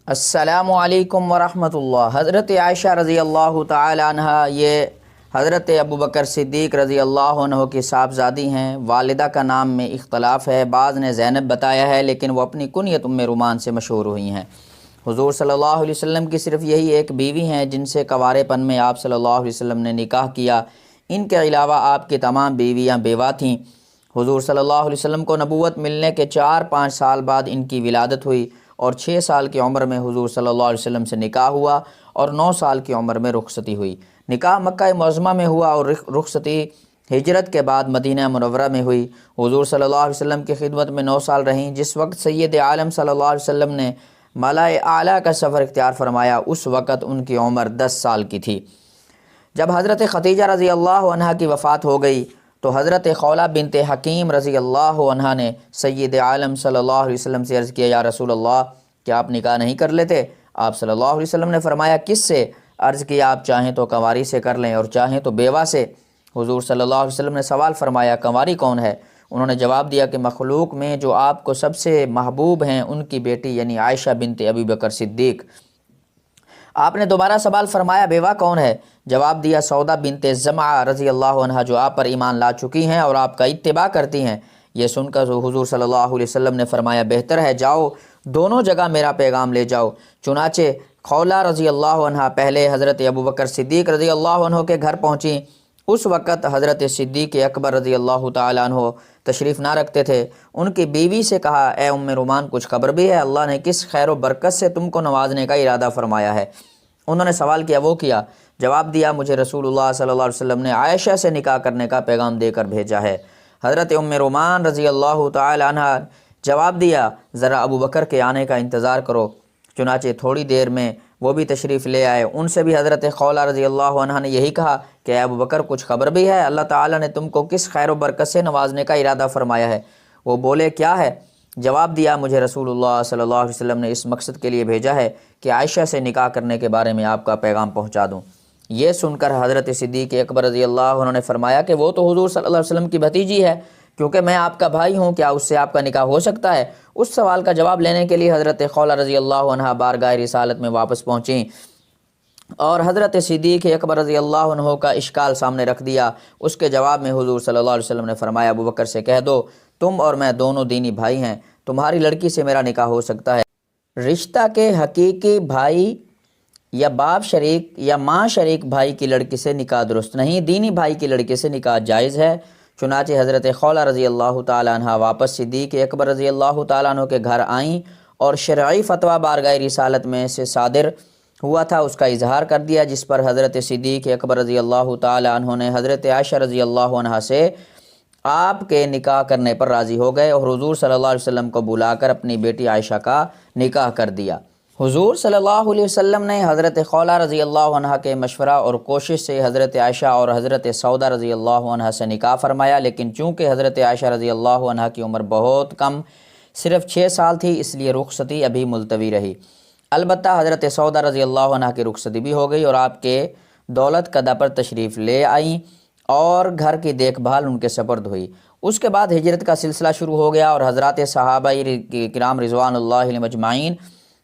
السلام علیکم ورحمۃ اللہ۔ حضرت عائشہ رضی اللہ تعالی عنہ یہ حضرت ابوبکر صدیق رضی اللہ عنہ کی صاحبزادی ہیں۔ والدہ کا نام میں اختلاف ہے، بعض نے زینب بتایا ہے لیکن وہ اپنی کنیت ام رومان سے مشہور ہوئی ہیں۔ حضور صلی اللہ علیہ وسلم کی صرف یہی ایک بیوی ہیں جن سے کنوارے پن میں آپ صلی اللہ علیہ وسلم نے نکاح کیا۔ ان کے علاوہ آپ کی تمام بیویاں بیوہ تھیں۔ حضور صلی اللہ علیہ وسلم کو نبوت ملنے کے 4-5 سال بعد ان کی ولادت ہوئی اور 6 سال کی عمر میں حضور صلی اللہ علیہ وسلم سے نکاح ہوا اور 9 سال کی عمر میں رخصتی ہوئی۔ نکاح مکہ معظمہ میں ہوا اور رخصتی ہجرت کے بعد مدینہ منورہ میں ہوئی۔ حضور صلی اللہ علیہ وسلم کی خدمت میں 9 سال رہیں۔ جس وقت سید عالم صلی اللہ علیہ وسلم نے ملائے اعلیٰ کا سفر اختیار فرمایا اس وقت ان کی عمر 10 سال کی تھی۔ جب حضرت خدیجہ رضی اللہ عنہا کی وفات ہو گئی تو حضرت خولہ بنت حکیم رضی اللہ عنہا نے سید عالم صلی اللہ علیہ وسلم سے عرض کیا، یا رسول اللہ کیا آپ نکاح نہیں کر لیتے؟ آپ صلی اللہ علیہ وسلم نے فرمایا، کس سے؟ عرض کیا، آپ چاہیں تو کنواری سے کر لیں اور چاہیں تو بیوہ سے۔ حضور صلی اللہ علیہ وسلم نے سوال فرمایا، کنواری کون ہے؟ انہوں نے جواب دیا کہ مخلوق میں جو آپ کو سب سے محبوب ہیں ان کی بیٹی یعنی عائشہ بنت ابی بکر صدیق۔ آپ نے دوبارہ سوال فرمایا، بیوہ کون ہے؟ جواب دیا، سودا بنت زمعہ رضی اللہ عنہ جو آپ پر ایمان لا چکی ہیں اور آپ کا اتباع کرتی ہیں۔ یہ سن کر حضور صلی اللہ علیہ وسلم نے فرمایا، بہتر ہے جاؤ دونوں جگہ میرا پیغام لے جاؤ۔ چنانچہ خولہ رضی اللہ عنہ پہلے حضرت ابوبکر صدیق رضی اللہ عنہ کے گھر پہنچیں۔ اس وقت حضرت صدیق اکبر رضی اللہ تعالیٰ عنہ تشریف نہ رکھتے تھے۔ ان کی بیوی سے کہا، اے ام رومان کچھ خبر بھی ہے؟ اللہ نے کس خیر و برکت سے تم کو نوازنے کا ارادہ فرمایا ہے؟ انہوں نے سوال کیا، وہ کیا؟ جواب دیا، مجھے رسول اللہ صلی اللہ علیہ وسلم نے عائشہ سے نکاح کرنے کا پیغام دے کر بھیجا ہے۔ حضرت ام رومان رضی اللہ تعالی عنہ جواب دیا، ذرا ابوبکر کے آنے کا انتظار کرو۔ چنانچہ تھوڑی دیر میں وہ بھی تشریف لے آئے۔ ان سے بھی حضرت خولہ رضی اللہ عنہ نے یہی کہا کہ اے ابوبکر کچھ خبر بھی ہے؟ اللہ تعالیٰ نے تم کو کس خیر و برکت سے نوازنے کا ارادہ فرمایا ہے؟ وہ بولے، کیا ہے؟ جواب دیا، مجھے رسول اللہ صلی اللہ علیہ وسلم نے اس مقصد کے لیے بھیجا ہے کہ عائشہ سے نکاح کرنے کے بارے میں آپ کا پیغام پہنچا دوں۔ یہ سن کر حضرت صدیق اکبر رضی اللہ عنہ نے فرمایا کہ وہ تو حضور صلی اللہ علیہ وسلم کی بھتیجی ہے، کیونکہ میں آپ کا بھائی ہوں، کیا اس سے آپ کا نکاح ہو سکتا ہے؟ اس سوال کا جواب لینے کے لیے حضرت خولہ رضی اللہ عنہ بارگاہ رسالت میں واپس پہنچیں اور حضرت صدیق اکبر رضی اللہ عنہ کا اشکال سامنے رکھ دیا۔ اس کے جواب میں حضور صلی اللہ علیہ وسلم نے فرمایا، ابوبکر سے کہہ دو تم اور میں دونوں دینی بھائی ہیں، تمہاری لڑکی سے میرا نکاح ہو سکتا ہے۔ رشتہ کے حقیقی بھائی یا باپ شریک یا ماں شریک بھائی کی لڑکی سے نکاح درست نہیں، دینی بھائی کی لڑکی سے نکاح جائز ہے۔ چنانچہ حضرت خولہ رضی اللہ تعالیٰ عنہ واپس صدیق اکبر رضی اللہ تعالیٰ عنہ کے گھر آئیں اور شرعی فتویٰ بارگاہ رسالت میں سے صادر ہوا تھا اس کا اظہار کر دیا، جس پر حضرت صدیق اکبر رضی اللہ تعالیٰ عنہ نے حضرت عائشہ رضی اللہ عنہ سے آپ کے نکاح کرنے پر راضی ہو گئے اور حضور صلی اللہ علیہ وسلم کو بلا کر اپنی بیٹی عائشہ کا نکاح کر دیا۔ حضور صلی اللہ علیہ وسلم نے حضرت خولہ رضی اللہ عنہ کے مشورہ اور کوشش سے حضرت عائشہ اور حضرت سودا رضی اللہ عنہ سے نکاح فرمایا، لیکن چونکہ حضرت عائشہ رضی اللہ عنہ کی عمر بہت کم صرف 6 سال تھی، اس لیے رخصتی ابھی ملتوی رہی۔ البتہ حضرت سودا رضی اللہ عنہ کی رخصتی بھی ہو گئی اور آپ کے دولت قدہ پر تشریف لے آئیں اور گھر کی دیکھ بھال ان کے سپرد ہوئی۔ اس کے بعد ہجرت کا سلسلہ شروع ہو گیا اور حضرات صحابہ کرام رضوان اللہ علیہم اجمعین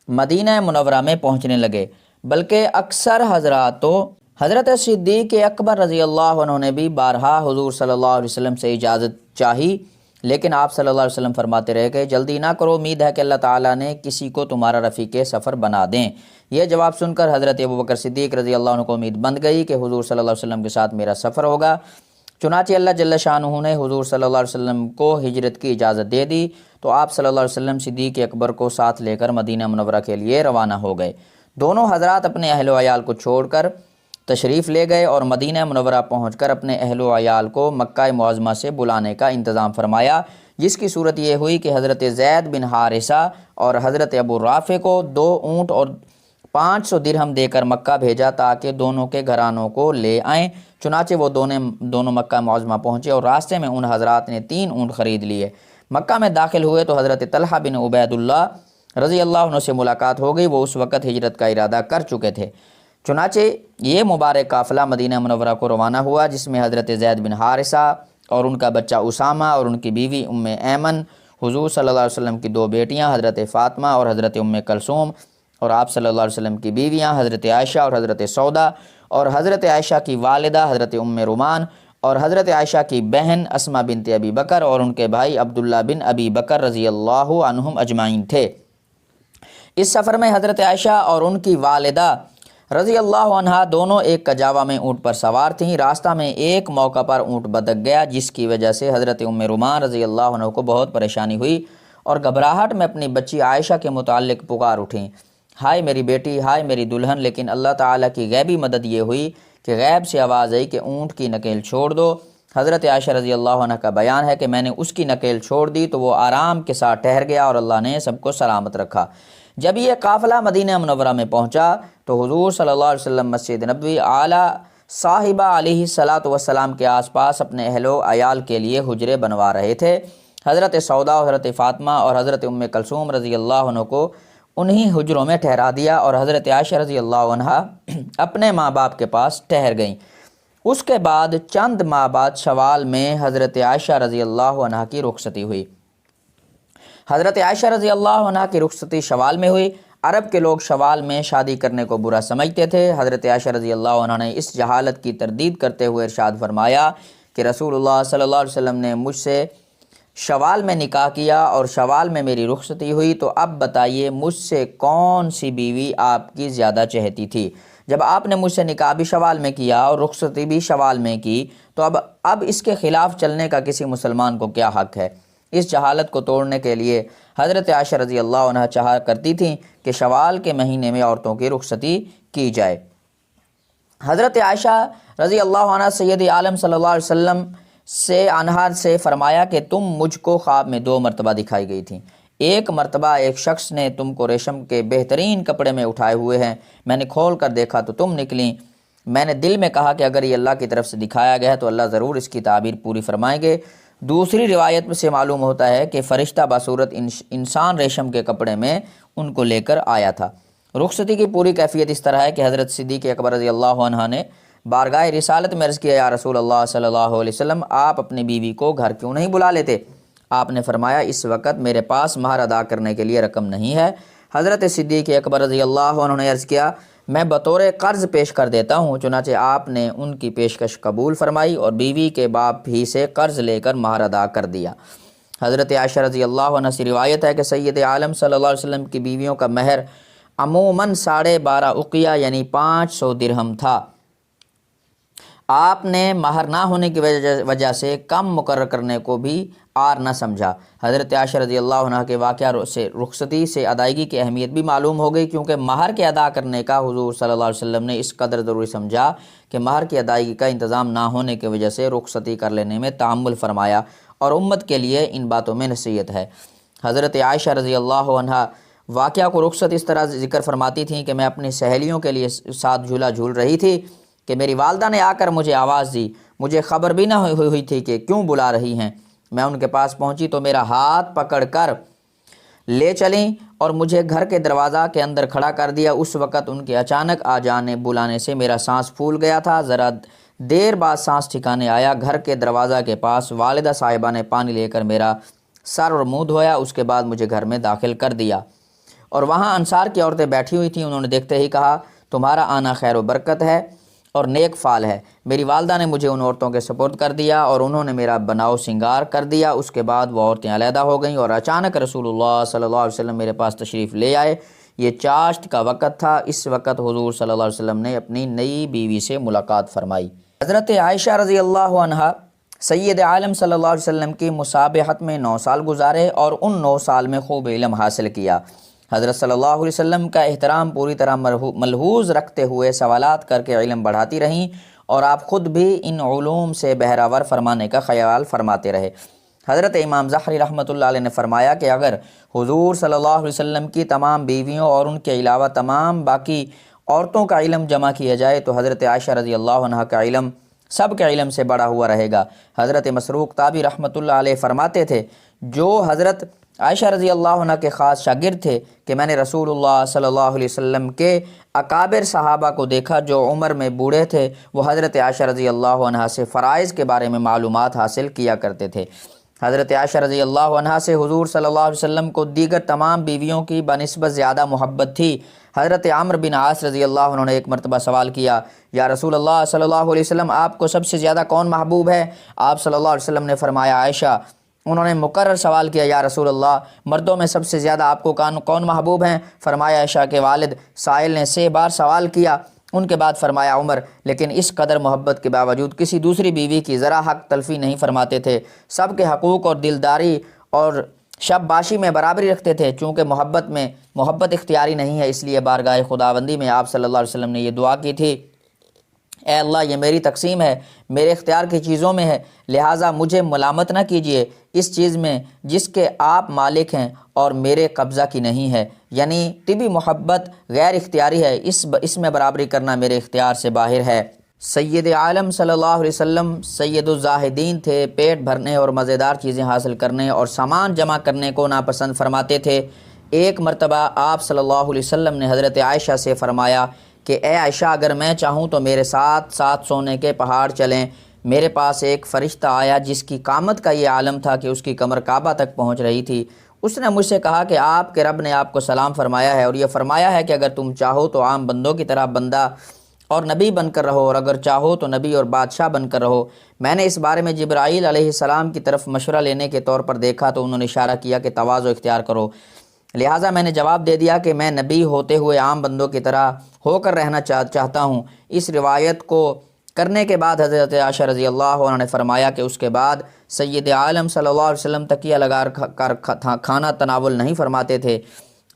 مدینہ منورہ میں پہنچنے لگے، بلکہ اکثر حضرات تو حضرت صدیق اکبر رضی اللہ عنہ نے بھی بارہا حضور صلی اللہ علیہ وسلم سے اجازت چاہی، لیکن آپ صلی اللہ علیہ وسلم فرماتے رہے کہ جلدی نہ کرو، امید ہے کہ اللہ تعالیٰ نے کسی کو تمہارا رفیق سفر بنا دیں۔ یہ جواب سن کر حضرت ابوبکر صدیق رضی اللہ عنہ کو امید بند گئی کہ حضور صلی اللہ علیہ وسلم کے ساتھ میرا سفر ہوگا۔ چنانچہ اللہ جل شانہ نے حضور صلی اللہ علیہ وسلم کو ہجرت کی اجازت دے دی تو آپ صلی اللہ علیہ وسلم صدیق اکبر کو ساتھ لے کر مدینہ منورہ کے لیے روانہ ہو گئے۔ دونوں حضرات اپنے اہل و عیال کو چھوڑ کر تشریف لے گئے اور مدینہ منورہ پہنچ کر اپنے اہل و عیال کو مکہ معظمہ سے بلانے کا انتظام فرمایا، جس کی صورت یہ ہوئی کہ حضرت زید بن حارثہ اور حضرت ابو رافع کو 2 اونٹ اور 500 درہم دے کر مکہ بھیجا تاکہ دونوں کے گھرانوں کو لے آئیں۔ چنانچہ وہ دونوں مکہ معظمہ پہنچے اور راستے میں ان حضرات نے 3 اونٹ خرید لیے۔ مکہ میں داخل ہوئے تو حضرت طلحہ بن عبید اللہ رضی اللہ عنہ سے ملاقات ہو گئی، وہ اس وقت ہجرت کا ارادہ کر چکے تھے۔ چنانچہ یہ مبارک قافلہ مدینہ منورہ کو روانہ ہوا، جس میں حضرت زید بن حارثہ اور ان کا بچہ اسامہ اور ان کی بیوی ام ایمن، حضور صلی اللہ علیہ وسلم کی 2 بیٹیاں حضرت فاطمہ اور حضرت ام کلثوم اور آپ صلی اللہ علیہ وسلم کی بیویاں حضرت عائشہ اور حضرت سودا، اور حضرت عائشہ کی والدہ حضرت ام رومان، اور حضرت عائشہ کی بہن اسماء بنت ابی بکر، اور ان کے بھائی عبداللہ بن ابی بکر رضی اللہ عنہم اجمعین تھے۔ اس سفر میں حضرت عائشہ اور ان کی والدہ رضی اللہ عنہا دونوں ایک کجاوا میں اونٹ پر سوار تھیں۔ راستہ میں ایک موقع پر اونٹ بدک گیا، جس کی وجہ سے حضرت ام رومان رضی اللہ عنہ کو بہت پریشانی ہوئی اور گھبراہٹ میں اپنی بچی عائشہ کے متعلق پکار اٹھیں، ہائے میری بیٹی، ہائے میری دلہن۔ لیکن اللہ تعالیٰ کی غیبی مدد یہ ہوئی کہ غیب سے آواز آئی کہ اونٹ کی نکیل چھوڑ دو۔ حضرت عائشہ رضی اللہ عنہ کا بیان ہے کہ میں نے اس کی نکیل چھوڑ دی تو وہ آرام کے ساتھ ٹھہر گیا اور اللہ نے سب کو سلامت رکھا۔ جب یہ قافلہ مدینہ منورہ میں پہنچا تو حضور صلی اللہ علیہ وسلم مسجد نبوی اعلیٰ صاحبہ علیہ الصلاۃ والسلام کے آس پاس اپنے اہل و عیال کے لیے حجرے بنوا رہے تھے۔ حضرت سودا اور حضرت فاطمہ اور حضرت ام کلثوم رضی اللہ عنہ کو انہی حجروں میں ٹھہرا دیا اور حضرت عائشہ رضی اللہ عنہ اپنے ماں باپ کے پاس ٹھہر گئیں۔ اس کے بعد چند ماہ بعد شوال میں حضرت عائشہ رضی اللہ عنہ کی رخصتی ہوئی۔ حضرت عائشہ رضی اللہ عنہ کی رخصتی شوال میں ہوئی۔ عرب کے لوگ شوال میں شادی کرنے کو برا سمجھتے تھے۔ حضرت عائشہ رضی اللہ عنہ نے اس جہالت کی تردید کرتے ہوئے ارشاد فرمایا کہ رسول اللہ صلی اللہ علیہ وسلم نے مجھ سے شوال میں نکاح کیا اور شوال میں میری رخصتی ہوئی، تو اب بتائیے مجھ سے کون سی بیوی آپ کی زیادہ چہتی تھی؟ جب آپ نے مجھ سے نکاح بھی شوال میں کیا اور رخصتی بھی شوال میں کی تو اب اس کے خلاف چلنے کا کسی مسلمان کو کیا حق ہے؟ اس جہالت کو توڑنے کے لیے حضرت عائشہ رضی اللہ عنہ چاہا کرتی تھیں کہ شوال کے مہینے میں عورتوں کی رخصتی کی جائے۔ حضرت عائشہ رضی اللہ عنہ سید عالم صلی اللہ علیہ وسلم سے فرمایا کہ تم مجھ کو خواب میں 2 مرتبہ دکھائی گئی تھیں۔ ایک مرتبہ ایک شخص نے تم کو ریشم کے بہترین کپڑے میں اٹھائے ہوئے ہیں، میں نے کھول کر دیکھا تو تم نکلیں۔ میں نے دل میں کہا کہ اگر یہ اللہ کی طرف سے دکھایا گیا ہے تو اللہ ضرور اس کی تعبیر پوری فرمائیں گے۔ دوسری روایت سے معلوم ہوتا ہے کہ فرشتہ بصورت انسان ریشم کے کپڑے میں ان کو لے کر آیا تھا۔ رخصتی کی پوری کیفیت اس طرح ہے کہ حضرت صدیق اکبر رضی اللہ عنہ نے بارگاہ رسالت میں عرض کیا، یا رسول اللہ صلی اللہ علیہ وسلم، آپ اپنی بیوی کو گھر کیوں نہیں بلا لیتے؟ آپ نے فرمایا، اس وقت میرے پاس مہر ادا کرنے کے لیے رقم نہیں ہے۔ حضرت صدیق اکبر رضی اللہ عنہ نے عرض کیا، میں بطور قرض پیش کر دیتا ہوں۔ چنانچہ آپ نے ان کی پیشکش قبول فرمائی اور بیوی کے باپ ہی سے قرض لے کر مہر ادا کر دیا۔ حضرت عائشہ رضی اللہ عنہ سے روایت ہے کہ سید عالم صلی اللہ علیہ وسلم کی بیویوں کا مہر عموماً 12.5 اقیہ یعنی 500 درہم تھا۔ آپ نے مہر نہ ہونے کی وجہ سے کم مقرر کرنے کو بھی عار نہ سمجھا۔ حضرت عائشہ رضی اللہ عنہ کے واقعہ سے رخصتی سے ادائیگی کی اہمیت بھی معلوم ہو گئی، کیونکہ مہر کے ادا کرنے کا حضور صلی اللہ علیہ وسلم نے اس قدر ضروری سمجھا کہ مہر کی ادائیگی کا انتظام نہ ہونے کی وجہ سے رخصتی کر لینے میں تعمل فرمایا، اور امت کے لیے ان باتوں میں نصیحت ہے۔ حضرت عائشہ رضی اللہ عنہ واقعہ کو رخصت اس طرح ذکر فرماتی تھیں کہ میں اپنی سہیلیوں کے لیے ساتھ جھولا جھول رہی تھی کہ میری والدہ نے آ کر مجھے آواز دی۔ مجھے خبر بھی نہ ہوئی تھی کہ کیوں بلا رہی ہیں۔ میں ان کے پاس پہنچی تو میرا ہاتھ پکڑ کر لے چلیں اور مجھے گھر کے دروازہ کے اندر کھڑا کر دیا۔ اس وقت ان کے اچانک بلانے سے میرا سانس پھول گیا تھا۔ ذرا دیر بعد سانس ٹھکانے آیا۔ گھر کے دروازہ کے پاس والدہ صاحبہ نے پانی لے کر میرا سر اور منہ دھویا۔ اس کے بعد مجھے گھر میں داخل کر دیا اور وہاں انصار کی عورتیں بیٹھی ہوئی تھیں۔ انہوں نے دیکھتے ہی کہا، تمہارا آنا خیر و برکت ہے اور نیک فعل ہے۔ میری والدہ نے مجھے ان عورتوں کے سپرد کر دیا اور انہوں نے میرا بناؤ سنگار کر دیا۔ اس کے بعد وہ عورتیں علیحدہ ہو گئیں اور اچانک رسول اللہ صلی اللہ علیہ وسلم میرے پاس تشریف لے آئے۔ یہ چاشت کا وقت تھا۔ اس وقت حضور صلی اللہ علیہ وسلم نے اپنی نئی بیوی سے ملاقات فرمائی۔ حضرت عائشہ رضی اللہ عنہ سید عالم صلی اللہ علیہ وسلم کی مصابحت میں 9 سال گزارے اور ان 9 سال میں خوب علم حاصل کیا۔ حضرت صلی اللہ علیہ وسلم کا احترام پوری طرح ملحوظ رکھتے ہوئے سوالات کر کے علم بڑھاتی رہیں اور آپ خود بھی ان علوم سے بہراور فرمانے کا خیال فرماتے رہے۔ حضرت امام ظاہری رحمۃ اللہ علیہ نے فرمایا کہ اگر حضور صلی اللہ علیہ وسلم کی تمام بیویوں اور ان کے علاوہ تمام باقی عورتوں کا علم جمع کیا جائے تو حضرت عائشہ رضی اللہ عنہ کا علم سب کے علم سے بڑا ہوا رہے گا۔ حضرت مسروق تابعی رحمۃ اللہ علیہ فرماتے تھے، جو حضرت عائشہ رضی اللہ عنہ کے خاص شاگرد تھے، کہ میں نے رسول اللہ صلی اللہ علیہ وسلم کے اکابر صحابہ کو دیکھا جو عمر میں بوڑھے تھے، وہ حضرت عائشہ رضی اللہ عنہ سے فرائض کے بارے میں معلومات حاصل کیا کرتے تھے۔ حضرت عائشہ رضی اللہ عنہا سے حضور صلی اللہ علیہ وسلم کو دیگر تمام بیویوں کی بنسبت زیادہ محبت تھی۔ حضرت عمرو بن عاص رضی اللہ عنہ نے ایک مرتبہ سوال کیا، یا رسول اللہ صلی اللہ علیہ وسلم، آپ کو سب سے زیادہ کون محبوب ہے؟ آپ صلی اللہ علیہ وسلم نے فرمایا عائشہ۔ انہوں نے مکرر سوال کیا، یا رسول اللہ، مردوں میں سب سے زیادہ آپ کو کون محبوب ہیں؟ فرمایا عائشہ کے والد۔ سائل نے 6 بار سوال کیا، ان کے بعد فرمایا عمر، لیکن اس قدر محبت کے باوجود کسی دوسری بیوی کی ذرا حق تلفی نہیں فرماتے تھے، سب کے حقوق اور دلداری اور شب باشی میں برابری رکھتے تھے۔ چونکہ محبت اختیاری نہیں ہے، اس لیے بارگاہ خداوندی میں آپ صلی اللہ علیہ وسلم نے یہ دعا کی تھی، اے اللہ، یہ میری تقسیم ہے، میرے اختیار کی چیزوں میں ہے، لہٰذا مجھے ملامت نہ کیجیے اس چیز میں جس کے آپ مالک ہیں اور میرے قبضہ کی نہیں ہے۔ یعنی طبی محبت غیر اختیاری ہے، اس میں برابری کرنا میرے اختیار سے باہر ہے۔ سید عالم صلی اللہ علیہ وسلم سید الزاہدین تھے، پیٹ بھرنے اور مزیدار چیزیں حاصل کرنے اور سامان جمع کرنے کو ناپسند فرماتے تھے۔ ایک مرتبہ آپ صلی اللہ علیہ وسلم نے حضرت عائشہ سے فرمایا کہ اے عائشہ، اگر میں چاہوں تو میرے ساتھ سونے کے پہاڑ چلیں۔ میرے پاس ایک فرشتہ آیا جس کی قامت کا یہ عالم تھا کہ اس کی کمر کعبہ تک پہنچ رہی تھی۔ اس نے مجھ سے کہا کہ آپ کے رب نے آپ کو سلام فرمایا ہے اور یہ فرمایا ہے کہ اگر تم چاہو تو عام بندوں کی طرح بندہ اور نبی بن کر رہو، اور اگر چاہو تو نبی اور بادشاہ بن کر رہو۔ میں نے اس بارے میں جبرائیل علیہ السلام کی طرف مشورہ لینے کے طور پر دیکھا تو انہوں نے اشارہ کیا کہ تواضع اختیار کرو، لہٰذا میں نے جواب دے دیا کہ میں نبی ہوتے ہوئے عام بندوں کی طرح ہو کر رہنا چاہتا ہوں۔ اس روایت کو کرنے کے بعد حضرت عائشہ رضی اللہ عنہ نے فرمایا کہ اس کے بعد سید عالم صلی اللہ علیہ وسلم تکیہ لگا کر کھانا تناول نہیں فرماتے تھے،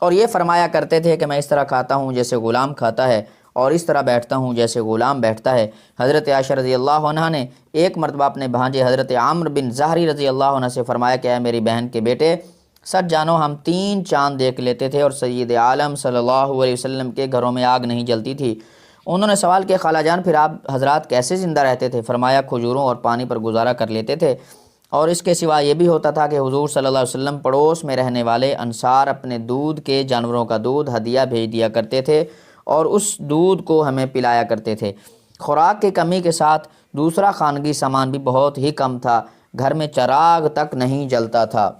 اور یہ فرمایا کرتے تھے کہ میں اس طرح کھاتا ہوں جیسے غلام کھاتا ہے، اور اس طرح بیٹھتا ہوں جیسے غلام بیٹھتا ہے۔ حضرت عائشہ رضی اللہ عنہ نے ایک مرتبہ اپنے بھانجے حضرت عمرو بن زہری رضی اللہ عنہ سے فرمایا کہ اے میری بہن کے بیٹے، سچ جانو ہم 3 چاند دیکھ لیتے تھے اور سید عالم صلی اللہ علیہ وسلم کے گھروں میں آگ نہیں جلتی تھی۔ انہوں نے سوال کیا، خالہ جان، پھر آپ حضرات کیسے زندہ رہتے تھے؟ فرمایا کھجوروں اور پانی پر گزارا کر لیتے تھے، اور اس کے سوا یہ بھی ہوتا تھا کہ حضور صلی اللہ علیہ وسلم پڑوس میں رہنے والے انصار اپنے دودھ کے جانوروں کا دودھ ہدیہ بھیج دیا کرتے تھے اور اس دودھ کو ہمیں پلایا کرتے تھے۔ خوراک کی کمی کے ساتھ دوسرا خانگی سامان بھی بہت ہی کم تھا، گھر میں چراغ تک نہیں جلتا تھا۔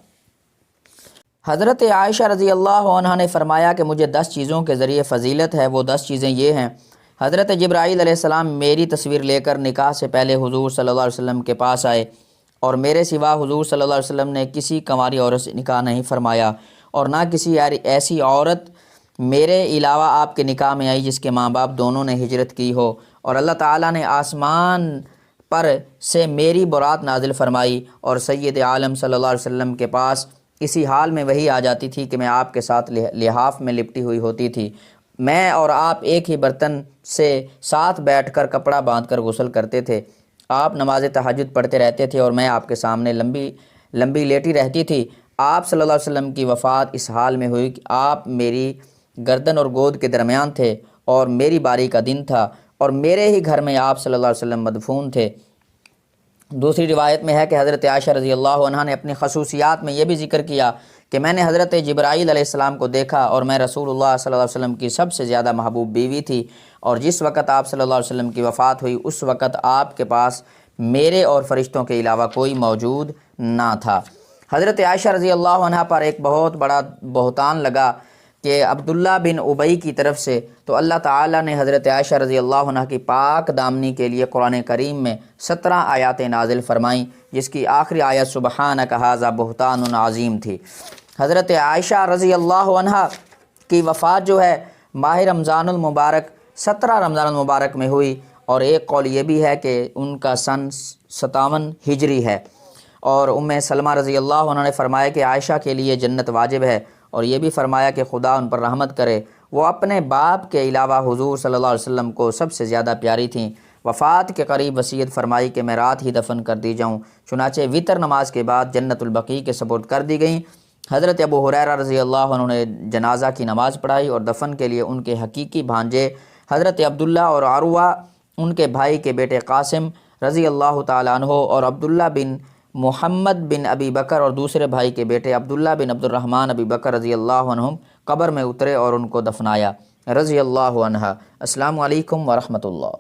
حضرت عائشہ رضی اللہ عنہ نے فرمایا کہ مجھے 10 چیزوں کے ذریعے فضیلت ہے، وہ 10 چیزیں یہ ہیں۔ حضرت جبرائیل علیہ السلام میری تصویر لے کر نکاح سے پہلے حضور صلی اللہ علیہ وسلم کے پاس آئے، اور میرے سوا حضور صلی اللہ علیہ وسلم نے کسی کنواری عورت سے نکاح نہیں فرمایا، اور نہ کسی ایسی عورت میرے علاوہ آپ کے نکاح میں آئی جس کے ماں باپ دونوں نے ہجرت کی ہو، اور اللہ تعالیٰ نے آسمان پر سے میری برات نازل فرمائی، اور سید عالم صلی اللہ علیہ وسلم کے پاس اسی حال میں وہی آ جاتی تھی کہ میں آپ کے ساتھ لحاف میں لپٹی ہوئی ہوتی تھی۔ میں اور آپ ایک ہی برتن سے ساتھ بیٹھ کر کپڑا باندھ کر غسل کرتے تھے۔ آپ نماز تہجد پڑھتے رہتے تھے اور میں آپ کے سامنے لمبی لیٹی رہتی تھی۔ آپ صلی اللہ علیہ وسلم کی وفات اس حال میں ہوئی کہ آپ میری گردن اور گود کے درمیان تھے، اور میری باری کا دن تھا، اور میرے ہی گھر میں آپ صلی اللہ علیہ وسلم مدفون تھے۔ دوسری روایت میں ہے کہ حضرت عائشہ رضی اللہ عنہ نے اپنی خصوصیات میں یہ بھی ذکر کیا کہ میں نے حضرت جبرائیل علیہ السلام کو دیکھا، اور میں رسول اللہ صلی اللہ علیہ وسلم کی سب سے زیادہ محبوب بیوی تھی، اور جس وقت آپ صلی اللہ علیہ وسلم کی وفات ہوئی اس وقت آپ کے پاس میرے اور فرشتوں کے علاوہ کوئی موجود نہ تھا۔ حضرت عائشہ رضی اللہ عنہ پر ایک بہت بڑا بہتان لگا کہ عبداللہ بن ابی کی طرف سے، تو اللہ تعالیٰ نے حضرت عائشہ رضی اللہ عنہ کی پاک دامنی کے لیے قرآن کریم میں 17 آیاتیں نازل فرمائیں، جس کی آخری آیت سبحانک ھذا بہتان عظیم تھی۔ حضرت عائشہ رضی اللہ عنہ کی وفات جو ہے ماہ رمضان المبارک 17 رمضان المبارک میں ہوئی، اور ایک قول یہ بھی ہے کہ ان کا سن 57 ہجری ہے۔ اور سلمہ رضی اللہ عنہ نے فرمایا کہ عائشہ کے لیے جنت واجب ہے، اور یہ بھی فرمایا کہ خدا ان پر رحمت کرے، وہ اپنے باپ کے علاوہ حضور صلی اللہ علیہ وسلم کو سب سے زیادہ پیاری تھیں۔ وفات کے قریب وصیت فرمائی کہ میں رات ہی دفن کر دی جاؤں، چنانچہ وطر نماز کے بعد جنت البقیع کے سپرد کر دی گئیں۔ حضرت ابو ہریرہ رضی اللہ عنہ نے جنازہ کی نماز پڑھائی، اور دفن کے لیے ان کے حقیقی بھانجے حضرت عبداللہ اور عروہ، ان کے بھائی کے بیٹے قاسم رضی اللہ تعالیٰ عنہ، اور عبداللہ بن محمد بن ابی بکر اور دوسرے بھائی کے بیٹے عبداللہ بن عبد الرحمن ابی بکر رضی اللہ عنہم قبر میں اترے اور ان کو دفنایا رضی اللہ عنہ۔ السلام علیکم ورحمۃ اللہ۔